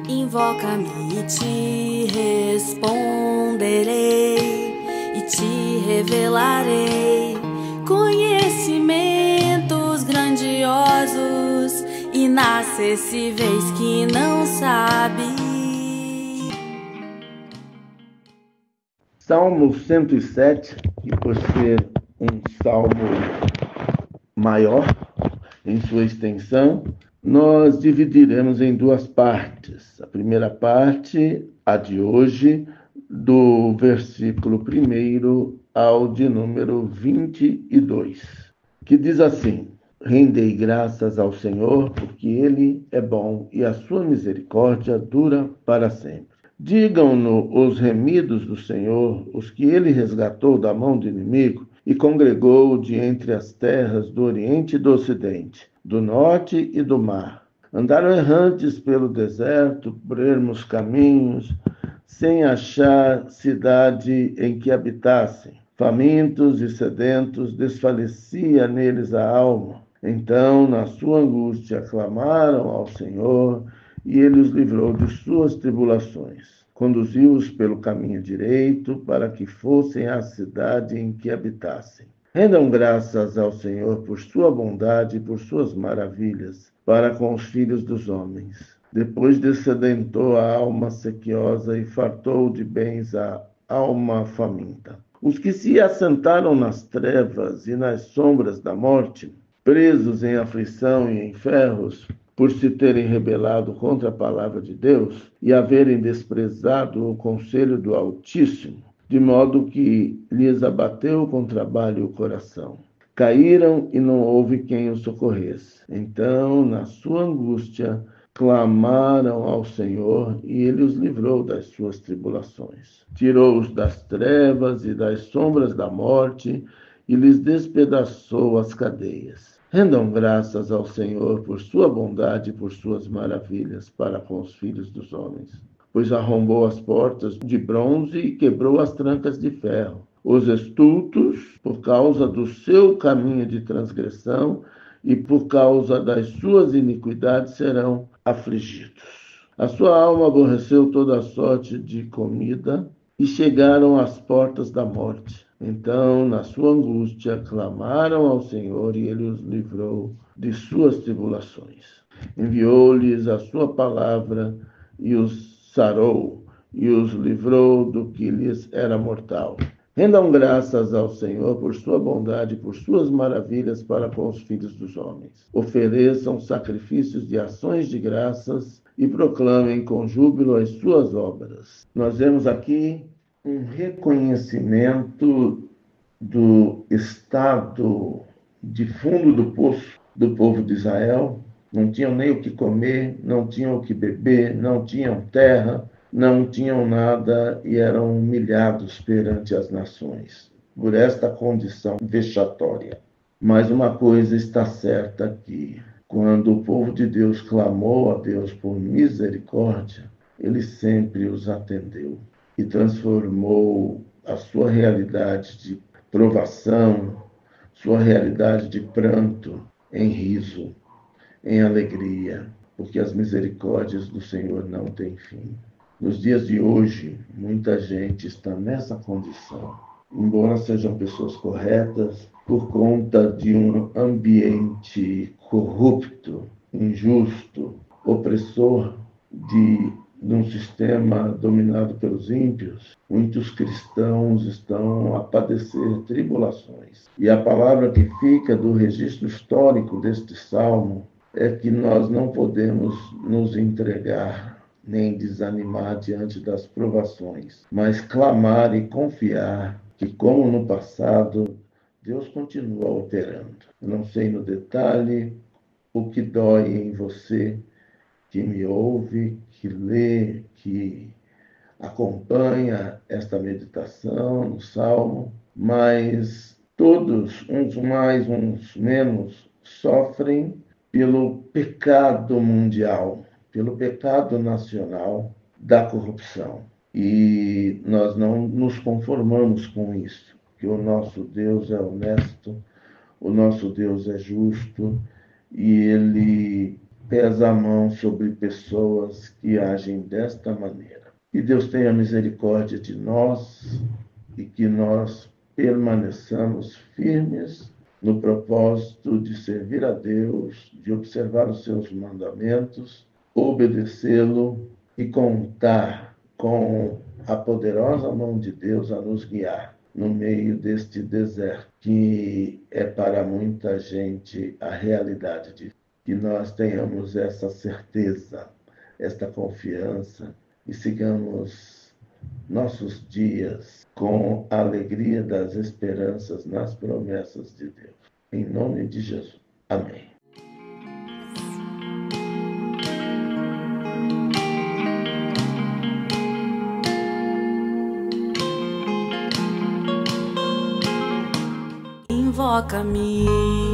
Invoca-me e te responderei, e te revelarei conhecimentos grandiosos, inacessíveis que não sabe. Salmo 107, que por ser um salmo maior em sua extensão, nós dividiremos em duas partes. A primeira parte, a de hoje, do versículo 1 ao de número 22, que diz assim: Rendei graças ao Senhor, porque Ele é bom e a sua misericórdia dura para sempre. Digam-no os remidos do Senhor, os que Ele resgatou da mão do inimigo e congregou de entre as terras do Oriente e do Ocidente, do Norte e do Mar. Andaram errantes pelo deserto, por ermos caminhos, sem achar cidade em que habitassem. Famintos e sedentos, desfalecia neles a alma. Então, na sua angústia, clamaram ao Senhor, e Ele os livrou de suas tribulações. Conduziu-os pelo caminho direito, para que fossem à cidade em que habitassem. Rendam graças ao Senhor por sua bondade e por suas maravilhas, para com os filhos dos homens. Depois dessedentou a alma sequiosa e fartou de bens a alma faminta. Os que se assentaram nas trevas e nas sombras da morte, presos em aflição e em ferros, por se terem rebelado contra a palavra de Deus e haverem desprezado o conselho do Altíssimo, de modo que lhes abateu com trabalho o coração. Caíram e não houve quem os socorresse. Então, na sua angústia, clamaram ao Senhor e Ele os livrou das suas tribulações. Tirou-os das trevas e das sombras da morte e lhes despedaçou as cadeias. Rendam graças ao Senhor por sua bondade e por suas maravilhas para com os filhos dos homens, pois arrombou as portas de bronze e quebrou as trancas de ferro. Os estultos, por causa do seu caminho de transgressão e por causa das suas iniquidades, serão afligidos. A sua alma aborreceu toda a sorte de comida e chegaram às portas da morte. Então, na sua angústia, clamaram ao Senhor e Ele os livrou de suas tribulações. Enviou-lhes a sua palavra e os sarou e os livrou do que lhes era mortal. Rendam graças ao Senhor por sua bondade e por suas maravilhas para com os filhos dos homens. Ofereçam sacrifícios de ações de graças e proclamem com júbilo as suas obras. Nós vemos aqui um reconhecimento do estado de fundo do poço do povo de Israel. Não tinham nem o que comer, não tinham o que beber, não tinham terra, não tinham nada e eram humilhados perante as nações por esta condição vexatória. Mas uma coisa está certa aqui: quando o povo de Deus clamou a Deus por misericórdia, Ele sempre os atendeu e transformou a sua realidade de provação, sua realidade de pranto, em riso, em alegria, porque as misericórdias do Senhor não têm fim. Nos dias de hoje, muita gente está nessa condição, embora sejam pessoas corretas, por conta de um ambiente corrupto, injusto, opressor, de um sistema dominado pelos ímpios. Muitos cristãos estão a padecer tribulações. E a palavra que fica do registro histórico deste salmo é que nós não podemos nos entregar nem desanimar diante das provações, mas clamar e confiar que, como no passado, Deus continua operando. Eu não sei no detalhe o que dói em você que me ouve, que lê, que acompanha esta meditação no Salmo, mas todos, uns mais, uns menos, sofrem pelo pecado mundial, pelo pecado nacional da corrupção. E nós não nos conformamos com isso, porque o nosso Deus é honesto, o nosso Deus é justo e Ele pesa a mão sobre pessoas que agem desta maneira. Que Deus tenha misericórdia de nós e que nós permaneçamos firmes no propósito de servir a Deus, de observar os seus mandamentos, obedecê-lo e contar com a poderosa mão de Deus a nos guiar no meio deste deserto, que é para muita gente a realidade de que nós tenhamos essa certeza, esta confiança e sigamos nossos dias com a alegria das esperanças nas promessas de Deus. Em nome de Jesus. Amém. Invoca-me